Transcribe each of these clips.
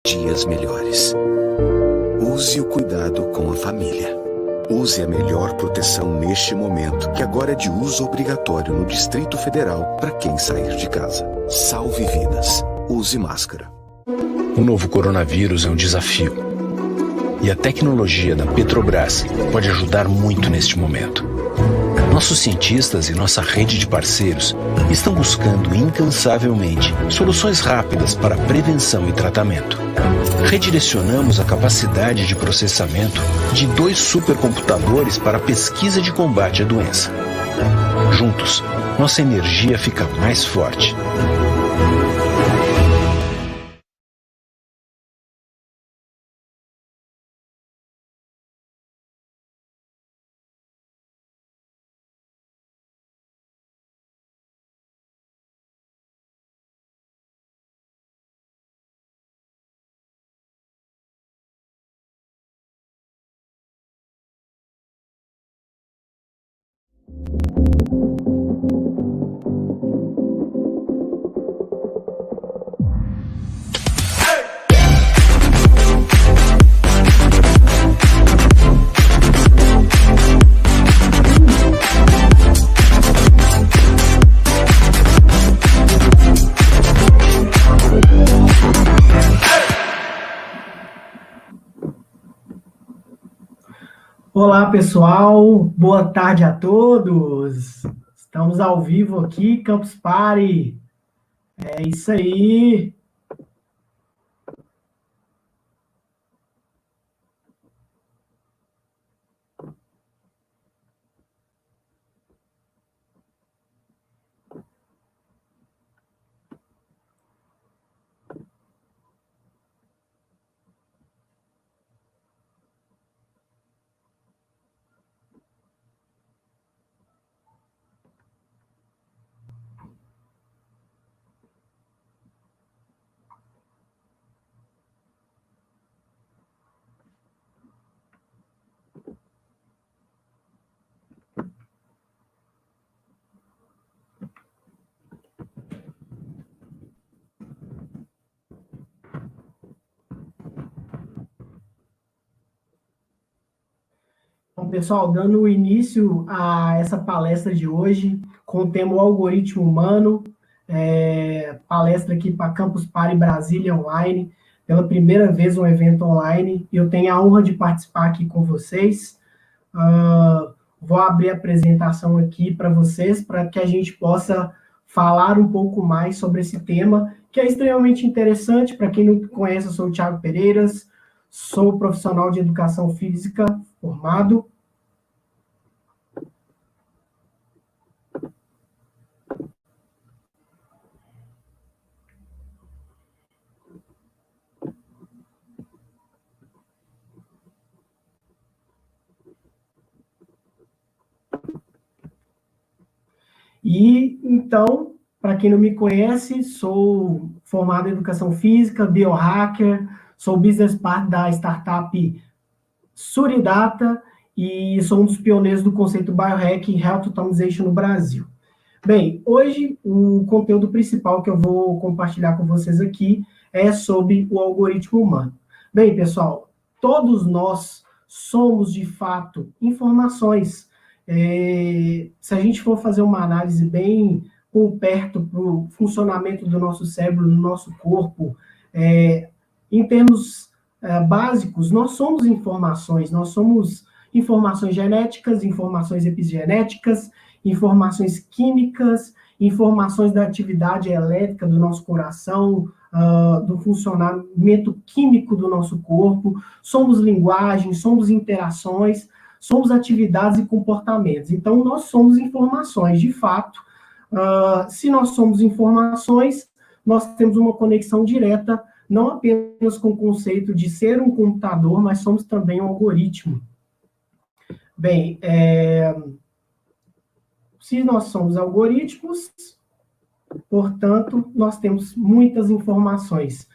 dias melhores. Use o cuidado com a família. Use a melhor proteção neste momento, que agora é de uso obrigatório no Distrito Federal para quem sair de casa. Salve vidas. Use máscara. O novo coronavírus é um desafio. E a tecnologia da Petrobras pode ajudar muito neste momento. Nossos cientistas e nossa rede de parceiros estão buscando incansavelmente soluções rápidas para prevenção e tratamento. Redirecionamos a capacidade de processamento de 2 supercomputadores para a pesquisa de combate à doença. Juntos, nossa energia fica mais forte. Olá, pessoal. Boa tarde a todos. Estamos ao vivo aqui, Campus Party. É isso aí. Então, pessoal, dando início a essa palestra de hoje, com o tema O Algoritmo Humano, palestra aqui para Campus Party Brasília Online, pela primeira vez um evento online, e eu tenho a honra de participar aqui com vocês. Vou abrir a apresentação aqui para vocês, para que a gente possa falar um pouco mais sobre esse tema, que é extremamente interessante. Para quem não me conhece, eu sou o Thiago Pereiras, sou profissional de educação física formado. E, então, para quem não me conhece, sou formado em educação física, biohacker, sou business partner da startup Suridata e sou um dos pioneiros do conceito biohack e health automation no Brasil. Bem, hoje o conteúdo principal que eu vou compartilhar com vocês aqui é sobre o algoritmo humano. Bem, pessoal, todos nós somos, de fato, informações. Se a gente for fazer uma análise bem por perto para o funcionamento do nosso cérebro, no nosso corpo, em termos básicos, nós somos informações genéticas, informações epigenéticas, informações químicas, informações da atividade elétrica do nosso coração, do funcionamento químico do nosso corpo, somos linguagem, somos interações, somos atividades e comportamentos. Então, nós somos informações, de fato. Se nós somos informações, nós temos uma conexão direta, não apenas com o conceito de ser um computador, mas somos também um algoritmo. Bem, se nós somos algoritmos, portanto, nós temos muitas informações.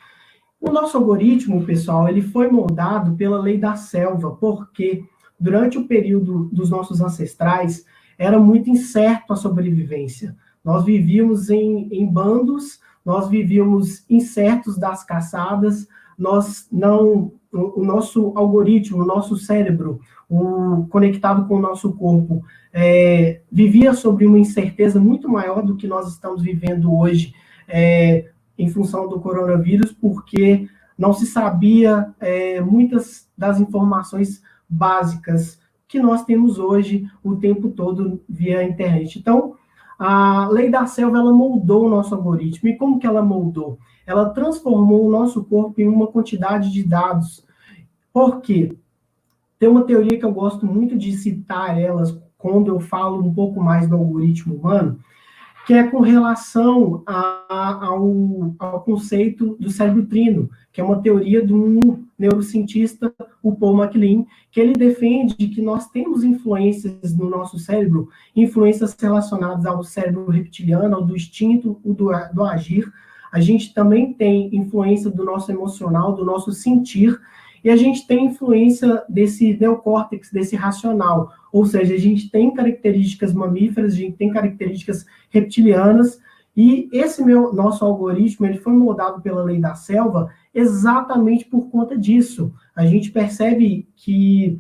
O nosso algoritmo, pessoal, ele foi moldado pela lei da selva, porque durante o período dos nossos ancestrais, era muito incerto a sobrevivência. Nós vivíamos em bandos, nós vivíamos incertos das caçadas, nós não, o nosso algoritmo, o nosso cérebro, conectado com o nosso corpo, vivia sobre uma incerteza muito maior do que nós estamos vivendo hoje, em função do coronavírus, porque não se sabia muitas das informações básicas que nós temos hoje o tempo todo via internet. Então, a lei da selva, ela moldou o nosso algoritmo. E como que ela moldou? Ela transformou o nosso corpo em uma quantidade de dados. Por quê? Tem uma teoria que eu gosto muito de citar elas quando eu falo um pouco mais do algoritmo humano, que é com relação ao conceito do cérebro trino, que é uma teoria de um neurocientista, o Paul MacLean, que ele defende que nós temos influências no nosso cérebro, influências relacionadas ao cérebro reptiliano, ao do instinto, do agir. A gente também tem influência do nosso emocional, do nosso sentir, e a gente tem influência desse neocórtex, desse racional, ou seja, a gente tem características mamíferas, a gente tem características reptilianas, e esse nosso algoritmo, ele foi moldado pela lei da selva exatamente por conta disso. A gente percebe que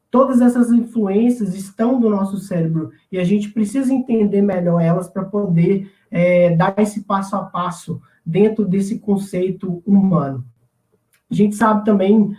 todas essas influências estão no nosso cérebro, e a gente precisa entender melhor elas para poder dar esse passo a passo dentro desse conceito humano. A gente sabe também,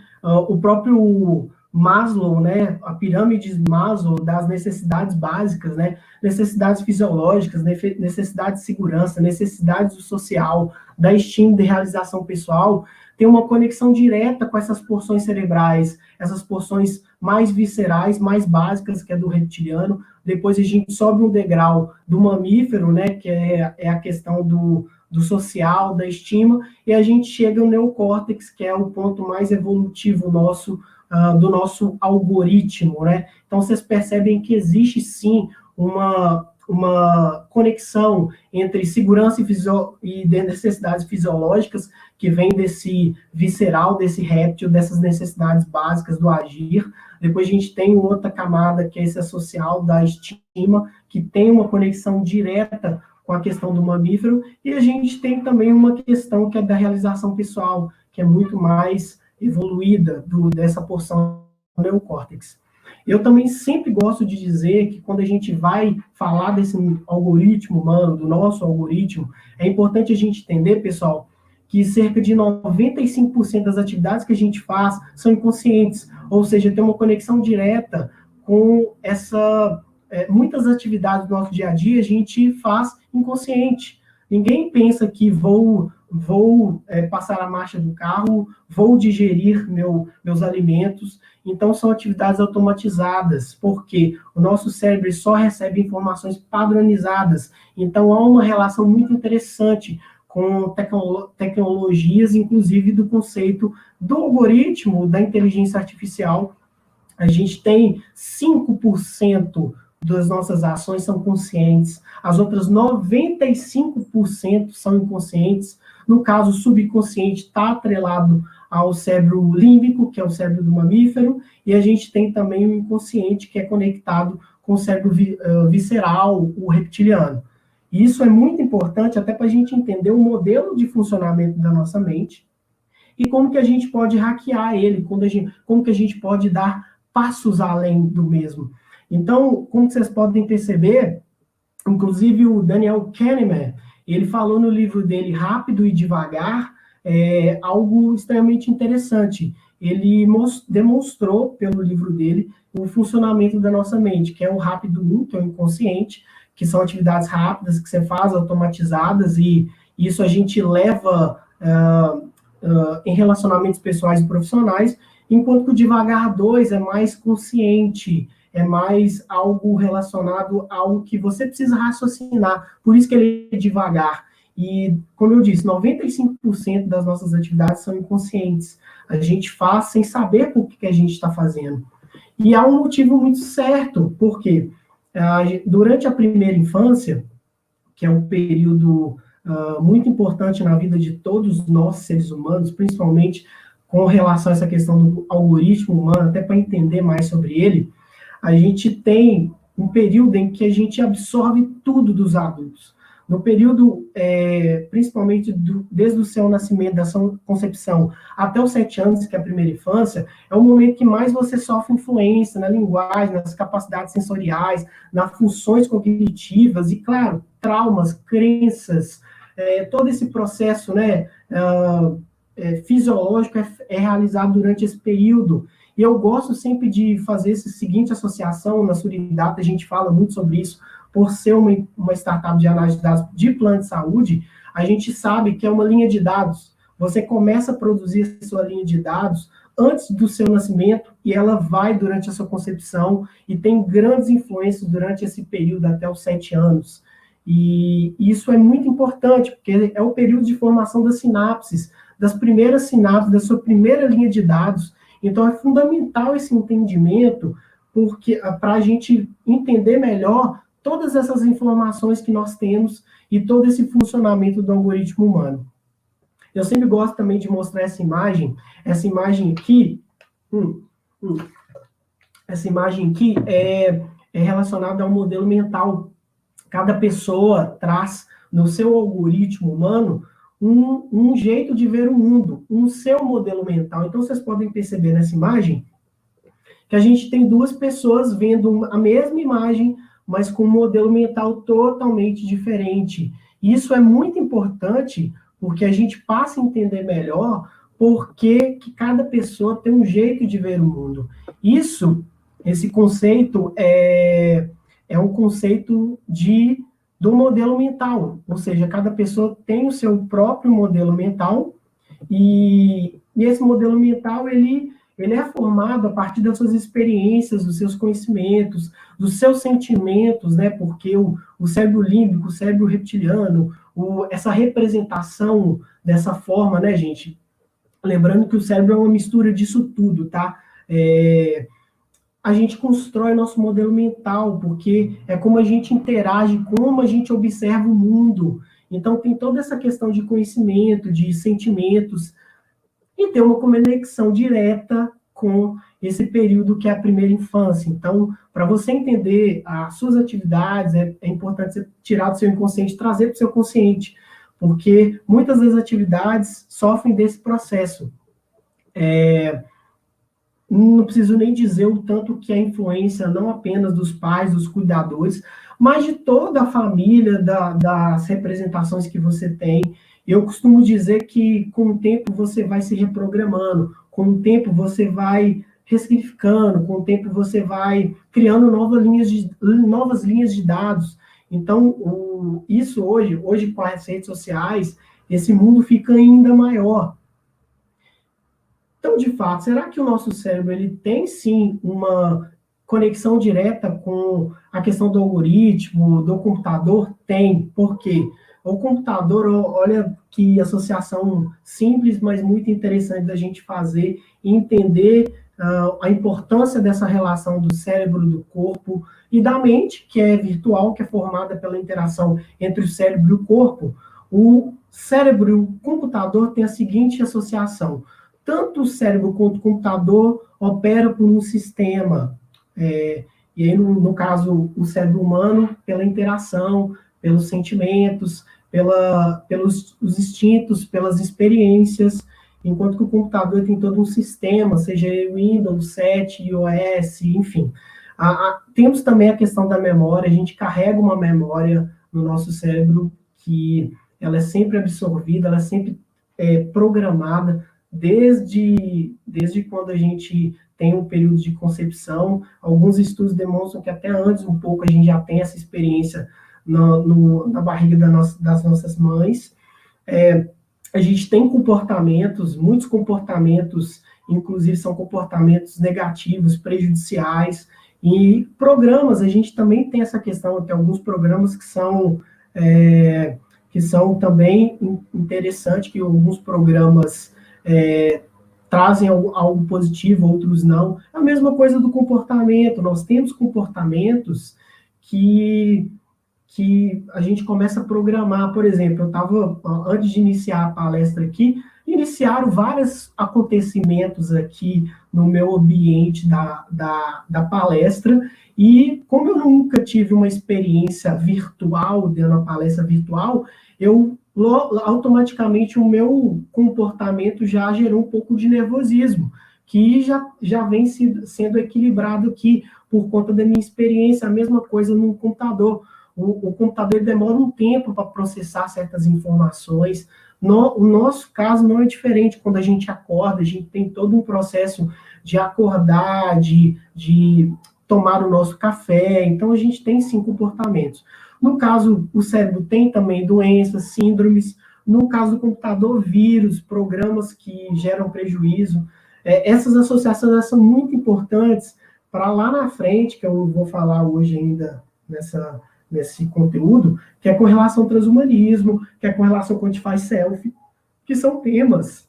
o próprio Maslow, né, a pirâmide de Maslow das necessidades básicas, né, necessidades fisiológicas, necessidades de segurança, necessidades do social, da estima de realização pessoal, tem uma conexão direta com essas porções cerebrais, essas porções mais viscerais, mais básicas, que é do reptiliano. Depois a gente sobe um degrau do mamífero, né, que é a questão do social, da estima, e a gente chega ao neocórtex, que é o ponto mais evolutivo nosso, do nosso algoritmo, né? Então, vocês percebem que existe, sim, uma conexão entre segurança e necessidades fisiológicas, que vem desse visceral, desse réptil, dessas necessidades básicas do agir. Depois a gente tem outra camada, que é esse social, da estima, que tem uma conexão direta com a questão do mamífero, e a gente tem também uma questão que é da realização pessoal, que é muito mais evoluída dessa porção do neocórtex. Eu também sempre gosto de dizer que quando a gente vai falar desse algoritmo humano, do nosso algoritmo, é importante a gente entender, pessoal, que cerca de 95% das atividades que a gente faz são inconscientes, ou seja, tem uma conexão direta com muitas atividades do nosso dia a dia a gente faz inconsciente. Ninguém pensa que vou passar a marcha do carro, vou digerir meus alimentos. Então, são atividades automatizadas, porque o nosso cérebro só recebe informações padronizadas. Então, há uma relação muito interessante com tecnologias, inclusive do conceito do algoritmo, da inteligência artificial. A gente tem 5% das nossas ações são conscientes, as outras 95% são inconscientes. No caso, o subconsciente está atrelado ao cérebro límbico, que é o cérebro do mamífero, e a gente tem também o inconsciente, que é conectado com o cérebro visceral, o reptiliano. E isso é muito importante até para a gente entender o modelo de funcionamento da nossa mente e como que a gente pode hackear ele, como que a gente pode dar passos além do mesmo. Então, como vocês podem perceber, inclusive o Daniel Kahneman, ele falou no livro dele, Rápido e Devagar, algo extremamente interessante. Ele demonstrou, pelo livro dele, o funcionamento da nossa mente, que é o rápido 1, que é o inconsciente, que são atividades rápidas que você faz, automatizadas, e isso a gente leva em relacionamentos pessoais e profissionais, enquanto que o Devagar 2 é mais consciente, é mais algo relacionado ao que você precisa raciocinar, por isso que ele é devagar. E, como eu disse, 95% das nossas atividades são inconscientes. A gente faz sem saber por que a gente está fazendo. E há um motivo muito certo, porque durante a primeira infância, que é um período muito importante na vida de todos nós, seres humanos, principalmente com relação a essa questão do algoritmo humano, até para entender mais sobre ele, a gente tem um período em que a gente absorve tudo dos adultos. No período, principalmente desde o seu nascimento, da sua concepção, até os 7 anos, que é a primeira infância, é o momento que mais você sofre influência na linguagem, nas capacidades sensoriais, nas funções cognitivas e, claro, traumas, crenças, todo esse processo, né, fisiológico é realizado durante esse período. E eu gosto sempre de fazer essa seguinte associação. Na Suridata a gente fala muito sobre isso, por ser uma startup de análise de dados de plano de saúde, a gente sabe que é uma linha de dados. Você começa a produzir a sua linha de dados antes do seu nascimento e ela vai durante a sua concepção e tem grandes influências durante esse período até os 7 anos. E isso é muito importante, porque é o período de formação das sinapses, das primeiras sinapses, da sua primeira linha de dados. Então, é fundamental esse entendimento, porque para a gente entender melhor todas essas informações que nós temos e todo esse funcionamento do algoritmo humano. Eu sempre gosto também de mostrar essa imagem aqui, essa imagem aqui é relacionada ao modelo mental. Cada pessoa traz no seu algoritmo humano um jeito de ver o mundo, um seu modelo mental. Então, vocês podem perceber nessa imagem que a gente tem duas pessoas vendo a mesma imagem, mas com um modelo mental totalmente diferente. E isso é muito importante, porque a gente passa a entender melhor porque que cada pessoa tem um jeito de ver o mundo. Esse conceito é um conceito do modelo mental, ou seja, cada pessoa tem o seu próprio modelo mental, e esse modelo mental, ele é formado a partir das suas experiências, dos seus conhecimentos, dos seus sentimentos, né? Porque o cérebro límbico, o cérebro reptiliano, essa representação dessa forma, né, gente? Lembrando que o cérebro é uma mistura disso tudo, tá? A gente constrói nosso modelo mental, porque é como a gente interage, como a gente observa o mundo. Então, tem toda essa questão de conhecimento, de sentimentos, e tem uma conexão direta com esse período que é a primeira infância. Então, para você entender as suas atividades, é importante você tirar do seu inconsciente e trazer para o seu consciente, porque muitas das atividades sofrem desse processo. Não preciso nem dizer o tanto que a influência não apenas dos pais, dos cuidadores, mas de toda a família, das representações que você tem. Eu costumo dizer que com o tempo você vai se reprogramando, com o tempo você vai ressignificando, com o tempo você vai criando novas linhas de dados. Então, isso hoje com as redes sociais, esse mundo fica ainda maior. Então, de fato, será que o nosso cérebro ele tem, sim, uma conexão direta com a questão do algoritmo, do computador? Tem. Por quê? O computador, olha que associação simples, mas muito interessante da gente fazer e entender a importância dessa relação do cérebro, do corpo e da mente, que é virtual, que é formada pela interação entre o cérebro e o corpo. O cérebro e o computador têm a seguinte associação: tanto o cérebro quanto o computador operam por um sistema. E aí, no caso, o cérebro humano, pela interação, pelos sentimentos, pelos os instintos, pelas experiências, enquanto que o computador tem todo um sistema, seja Windows 7, iOS, enfim. Temos também a questão da memória. A gente carrega uma memória no nosso cérebro que ela é sempre absorvida, ela é sempre programada, desde quando a gente tem um período de concepção. Alguns estudos demonstram que até antes um pouco a gente já tem essa experiência na barriga das nossas mães. A gente tem comportamentos, muitos comportamentos, inclusive são comportamentos negativos, prejudiciais, e programas, a gente também tem essa questão, tem alguns programas que são também interessantes, que alguns programas trazem algo positivo, outros não. É a mesma coisa do comportamento. Nós temos comportamentos que a gente começa a programar. Por exemplo, eu estava, antes de iniciar a palestra aqui, iniciaram vários acontecimentos aqui no meu ambiente da palestra, e como eu nunca tive uma experiência virtual, dando a palestra virtual, automaticamente o meu comportamento já gerou um pouco de nervosismo, que já vem sendo equilibrado aqui por conta da minha experiência. A mesma coisa no computador. O computador demora um tempo para processar certas informações. O nosso caso não é diferente. Quando a gente acorda, a gente tem todo um processo de acordar, de tomar o nosso café. Então, a gente tem, sim, comportamentos. No caso, o cérebro tem também doenças, síndromes. No caso do computador, vírus, programas que geram prejuízo. Essas associações são muito importantes para lá na frente, que eu vou falar hoje ainda nesse conteúdo, que é com relação ao transhumanismo, que é com relação ao Quantify Self, que são temas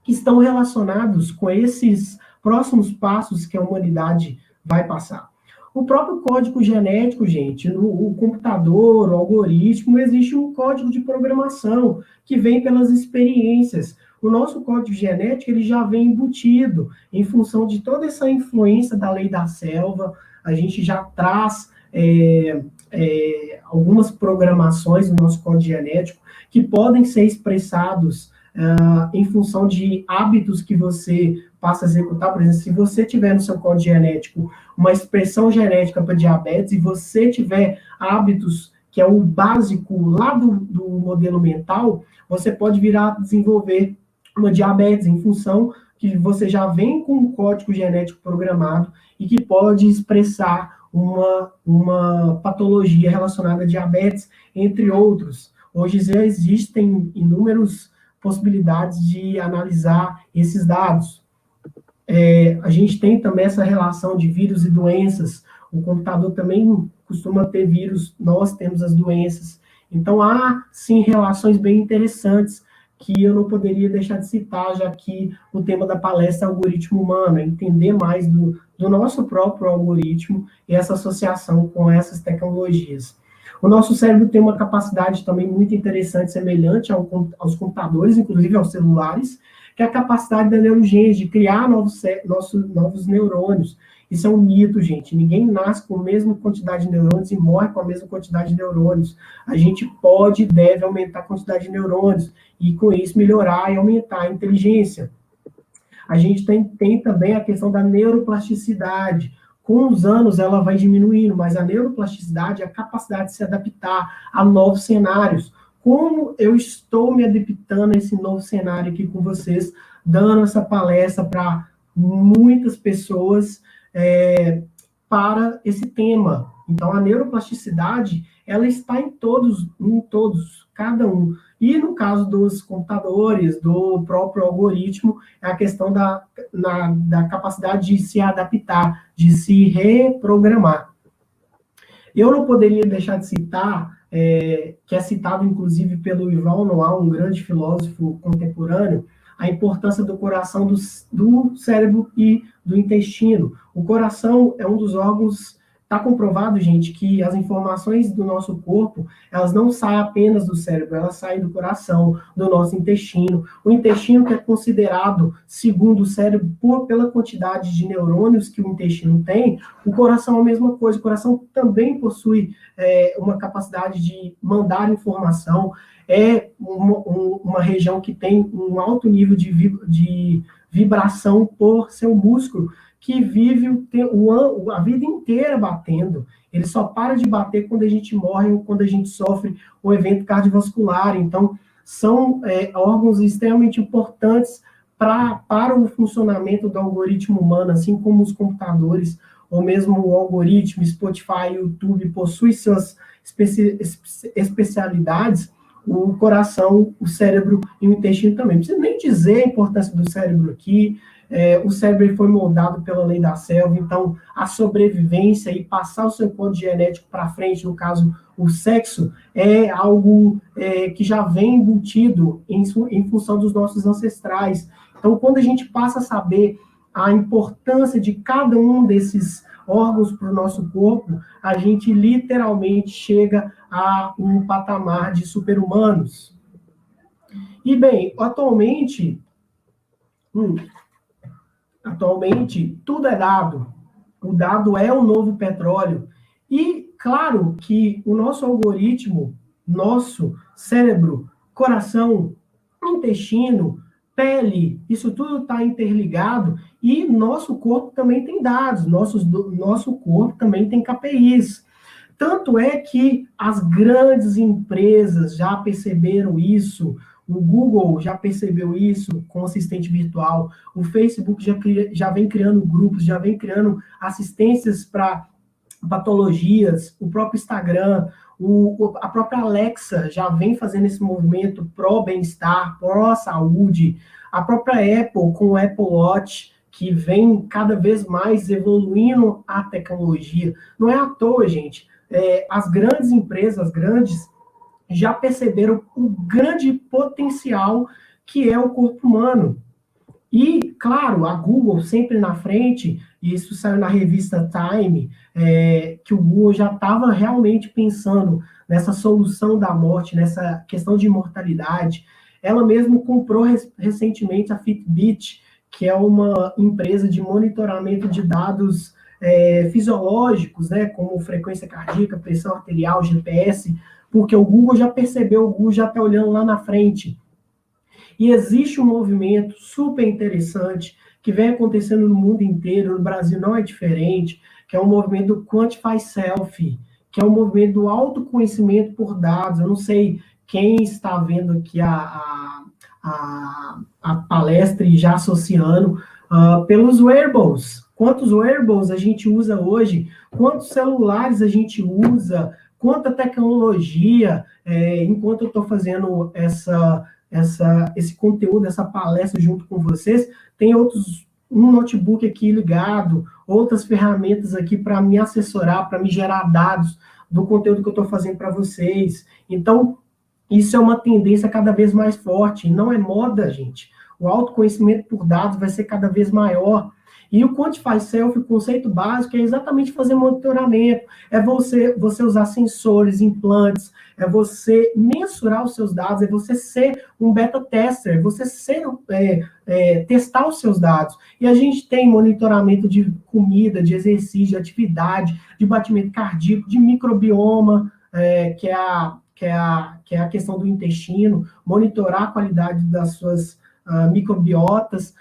que estão relacionados com esses próximos passos que a humanidade vai passar. O próprio código genético, gente, o computador, o algoritmo, existe um código de programação que vem pelas experiências. O nosso código genético ele já vem embutido em função de toda essa influência da lei da selva. A gente já traz algumas programações no nosso código genético que podem ser expressados em função de hábitos que você passa a executar. Por exemplo, se você tiver no seu código genético uma expressão genética para diabetes e você tiver hábitos que é o básico lá do modelo mental, você pode virar a desenvolver uma diabetes em função que você já vem com um código genético programado e que pode expressar uma patologia relacionada a diabetes, entre outros. Hoje já existem inúmeras possibilidades de analisar esses dados. A gente tem também essa relação de vírus e doenças. O computador também costuma ter vírus, nós temos as doenças. Então, há, sim, relações bem interessantes que eu não poderia deixar de citar, já que o tema da palestra é algoritmo humano, entender mais do nosso próprio algoritmo e essa associação com essas tecnologias. O nosso cérebro tem uma capacidade também muito interessante, semelhante aos computadores, inclusive aos celulares, que é a capacidade da neurogênese, de criar novos neurônios. Isso é um mito, gente. Ninguém nasce com a mesma quantidade de neurônios e morre com a mesma quantidade de neurônios. A gente pode e deve aumentar a quantidade de neurônios e, com isso, melhorar e aumentar a inteligência. A gente tem também a questão da neuroplasticidade. Com os anos, ela vai diminuindo, mas a neuroplasticidade é a capacidade de se adaptar a novos cenários. Como eu estou me adaptando a esse novo cenário aqui com vocês, dando essa palestra para muitas pessoas para esse tema. Então, a neuroplasticidade, ela está em todos, cada um. E no caso dos computadores, do próprio algoritmo, é a questão da capacidade de se adaptar, de se reprogramar. Eu não poderia deixar de citar, que é citado inclusive pelo Yuval Noah, um grande filósofo contemporâneo, a importância do coração, do cérebro e do intestino. O coração é um dos órgãos, está comprovado, gente, que as informações do nosso corpo, elas não saem apenas do cérebro, elas saem do coração, do nosso intestino. O intestino, que é considerado, segundo o cérebro, pela quantidade de neurônios que o intestino tem, o coração é a mesma coisa. O coração também possui uma capacidade de mandar informação, é uma região que tem um alto nível de vibração por seu músculo, que vive a vida inteira batendo. Ele só para de bater quando a gente morre ou quando a gente sofre um evento cardiovascular. Então, são órgãos extremamente importantes para o funcionamento do algoritmo humano, assim como os computadores, ou mesmo o algoritmo, Spotify, YouTube, possui suas especialidades. O coração, o cérebro e o intestino também. Não precisa nem dizer a importância do cérebro aqui. O cérebro foi moldado pela lei da selva, então a sobrevivência e passar o seu código genético para frente, no caso, o sexo, é algo que já vem embutido em função dos nossos ancestrais. Então, quando a gente passa a saber a importância de cada um desses órgãos para o nosso corpo, a gente literalmente chega a um patamar de super-humanos. E, bem, atualmente, tudo é dado. O dado é o novo petróleo. E, claro, que o nosso algoritmo, nosso cérebro, coração, intestino, pele, isso tudo está interligado e nosso corpo também tem dados, nosso corpo também tem KPIs. Tanto é que as grandes empresas já perceberam isso, o Google já percebeu isso com assistente virtual, o Facebook já vem criando grupos, já vem criando assistências para patologias, o próprio Instagram, a própria Alexa já vem fazendo esse movimento pró-bem-estar, pró-saúde, a própria Apple com o Apple Watch, que vem cada vez mais evoluindo a tecnologia. Não é à toa, gente. As grandes empresas, já perceberam o grande potencial que é o corpo humano. E, claro, a Google sempre na frente, e isso saiu na revista Time, que o Google já estava realmente pensando nessa solução da morte, nessa questão de imortalidade. Ela mesmo comprou recentemente a Fitbit, que é uma empresa de monitoramento de dados fisiológicos, né, como frequência cardíaca, pressão arterial, GPS, porque o Google já percebeu, o Google já está olhando lá na frente. E existe um movimento super interessante que vem acontecendo no mundo inteiro, no Brasil não é diferente, que é o movimento do Quantify Self, que é o movimento do autoconhecimento por dados. Eu não sei quem está vendo aqui a palestra e já associando pelos wearables. Quantos wearables a gente usa hoje? Quantos celulares a gente usa? Quanta tecnologia? Enquanto eu estou fazendo esse conteúdo, essa palestra junto com vocês, tem um notebook aqui ligado, outras ferramentas aqui para me assessorar, para me gerar dados do conteúdo que eu estou fazendo para vocês. Então, isso é uma tendência cada vez mais forte, não é moda, gente. O autoconhecimento por dados vai ser cada vez maior. E o Quantify Self, o conceito básico, é exatamente fazer monitoramento, é você usar sensores, implantes, é você mensurar os seus dados, é você ser um beta tester, é você testar os seus dados. E a gente tem monitoramento de comida, de exercício, de atividade, de batimento cardíaco, de microbioma, que é a questão do intestino, monitorar a qualidade das suas microbiotas.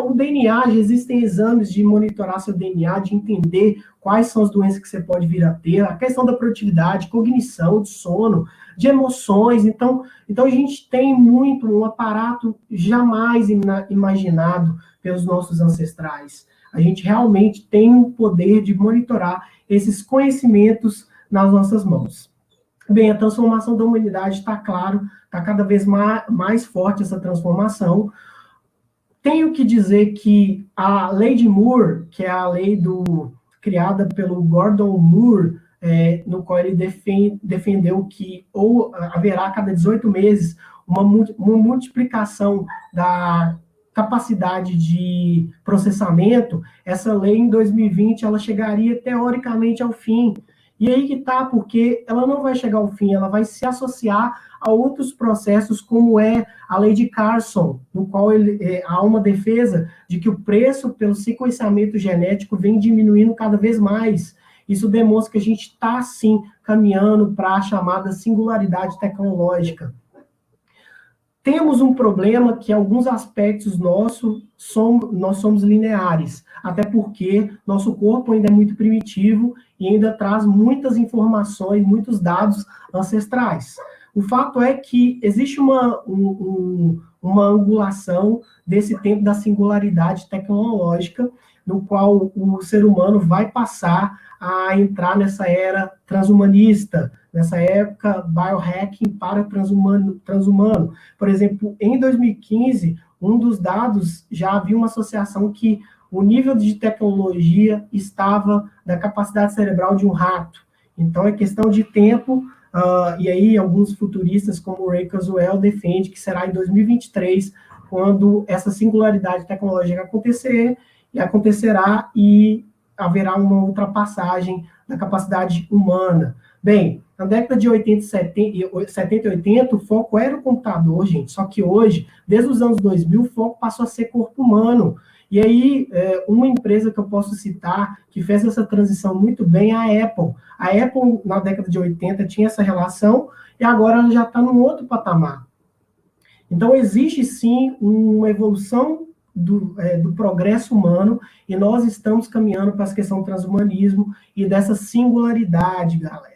O DNA, já existem exames de monitorar seu DNA, de entender quais são as doenças que você pode vir a ter, a questão da produtividade, cognição, de sono, de emoções. Então a gente tem um aparato jamais imaginado pelos nossos ancestrais. A gente realmente tem o poder de monitorar esses conhecimentos nas nossas mãos. Bem, a transformação da humanidade está claro, está cada vez mais forte essa transformação. Tenho que dizer que a lei de Moore, que é a lei criada pelo Gordon Moore, no qual ele defendeu que haverá a cada 18 meses uma multiplicação da capacidade de processamento, essa lei em 2020 ela chegaria teoricamente ao fim. E aí que tá, porque ela não vai chegar ao fim, ela vai se associar a outros processos, como é a lei de Carson, no qual há uma defesa de que o preço pelo sequenciamento genético vem diminuindo cada vez mais. Isso demonstra que a gente está, sim, caminhando para a chamada singularidade tecnológica. Temos um problema que, em alguns aspectos nós somos lineares, até porque nosso corpo ainda é muito primitivo e ainda traz muitas informações, muitos dados ancestrais. O fato é que existe uma angulação desse tempo da singularidade tecnológica, no qual o ser humano vai passar a entrar nessa era transhumanista, nessa época biohacking para transhumano. Por exemplo, em 2015, um dos dados já havia uma associação que o nível de tecnologia estava da capacidade cerebral de um rato. Então, é questão de tempo, e aí alguns futuristas, como o Ray Kurzweil, defende que será em 2023, quando essa singularidade tecnológica acontecerá e haverá uma ultrapassagem da capacidade humana. Bem, Na década de 80, 70 e 80, o foco era o computador, gente. Só que hoje, desde os anos 2000, o foco passou a ser corpo humano. E aí, uma empresa que eu posso citar, que fez essa transição muito bem, é a Apple. A Apple, na década de 80, tinha essa relação, e agora ela já está num outro patamar. Então, existe, sim, uma evolução do progresso humano, e nós estamos caminhando para essa questão do transhumanismo e dessa singularidade, galera.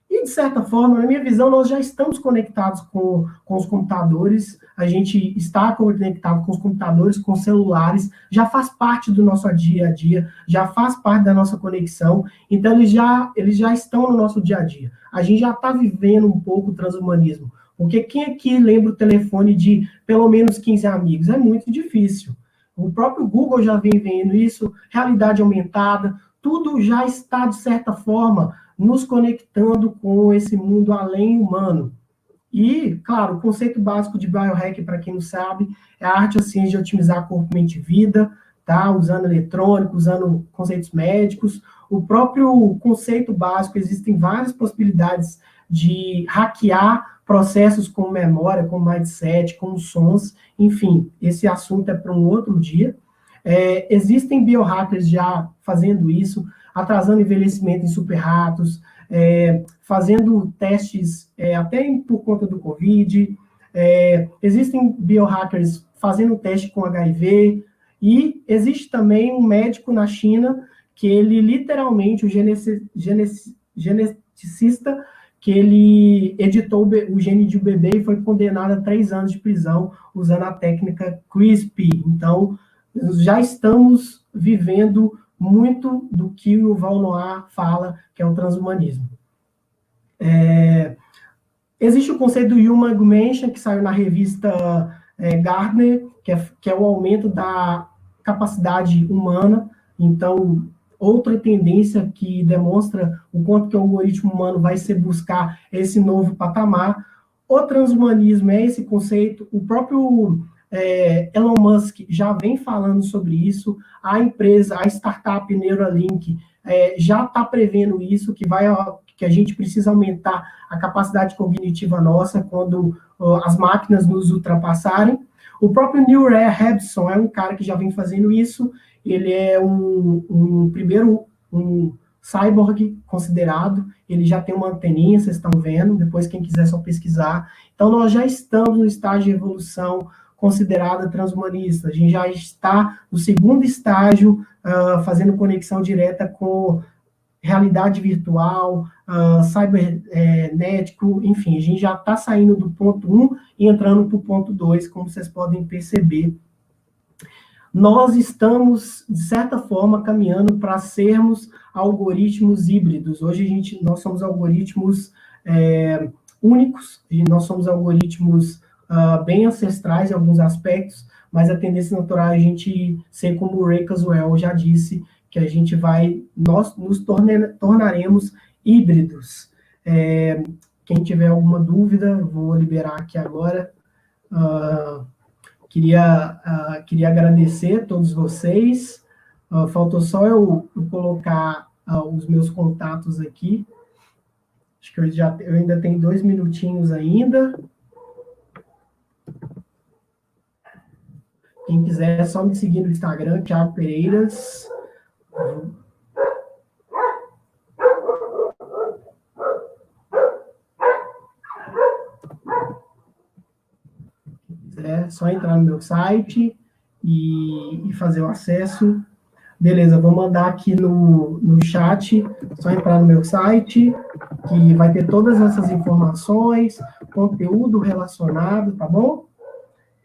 E, de certa forma, na minha visão, nós já estamos conectados com os computadores, a gente está conectado com os computadores, com os celulares, já faz parte do nosso dia a dia, já faz parte da nossa conexão, então eles já estão no nosso dia a dia. A gente já está vivendo um pouco o transhumanismo, porque quem aqui lembra o telefone de pelo menos 15 amigos? É muito difícil. O próprio Google já vem vendo isso, realidade aumentada, tudo já está, de certa forma, nos conectando com esse mundo além humano. E, claro, o conceito básico de biohack, para quem não sabe, é a arte e a ciência de otimizar corpo, mente e vida, tá? Usando eletrônico, usando conceitos médicos. O próprio conceito básico, existem várias possibilidades de hackear processos como memória, como mindset, como sons, enfim, esse assunto é para um outro dia. Existem biohackers já fazendo isso, atrasando envelhecimento em super ratos, fazendo testes até por conta do Covid, existem biohackers fazendo teste com HIV, e existe também um médico na China que ele literalmente, o geneticista, que ele editou o gene de um bebê e foi condenado a 3 anos de prisão usando a técnica CRISPR. Então, já estamos vivendo muito do que o Yuval Noah fala, que é o transhumanismo. Existe o conceito do Human Augmentation, que saiu na revista Gardner, que é o aumento da capacidade humana. Então, outra tendência que demonstra o quanto que o algoritmo humano vai se buscar esse novo patamar. O transhumanismo é esse conceito, o próprio Elon Musk já vem falando sobre isso, a empresa, a startup Neuralink já está prevendo isso, que a gente precisa aumentar a capacidade cognitiva nossa quando as máquinas nos ultrapassarem. O próprio Neil Robson é um cara que já vem fazendo isso, ele é um cyborg considerado, ele já tem uma anteninha, vocês estão vendo, depois quem quiser só pesquisar. Então, nós já estamos no estágio de evolução considerada transhumanista, a gente já está no segundo estágio, fazendo conexão direta com realidade virtual, cibernético, enfim, a gente já está saindo do ponto 1 e entrando para o ponto 2, como vocês podem perceber. Nós estamos, de certa forma, caminhando para sermos algoritmos híbridos. Hoje nós somos algoritmos únicos, e nós somos algoritmos bem ancestrais em alguns aspectos, mas a tendência natural é a gente ser como o Ray Kurzweil já disse, que a gente nós nos tornaremos híbridos. Quem tiver alguma dúvida, eu vou liberar aqui agora. Queria agradecer a todos vocês. Faltou só eu colocar os meus contatos aqui. Acho que eu ainda tenho 2 minutinhos ainda. Quem quiser, é só me seguir no Instagram, Thiago Pereiras. É só entrar no meu site e fazer o acesso. Beleza, vou mandar aqui no chat, só entrar no meu site, que vai ter todas essas informações, conteúdo relacionado, tá bom?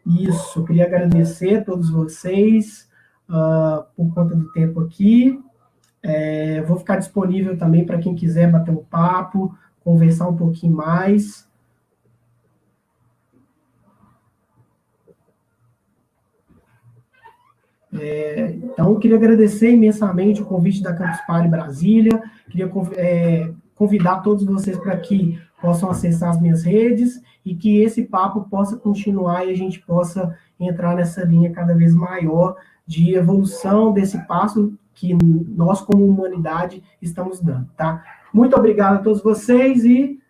Isso, queria agradecer a todos vocês por conta do tempo aqui. Vou ficar disponível também para quem quiser bater um papo, conversar um pouquinho mais. Então, eu queria agradecer imensamente o convite da Campus Party Brasília, queria convidar todos vocês para que possam acessar as minhas redes e que esse papo possa continuar e a gente possa entrar nessa linha cada vez maior de evolução desse passo que nós, como humanidade, estamos dando, tá? Muito obrigado a todos vocês e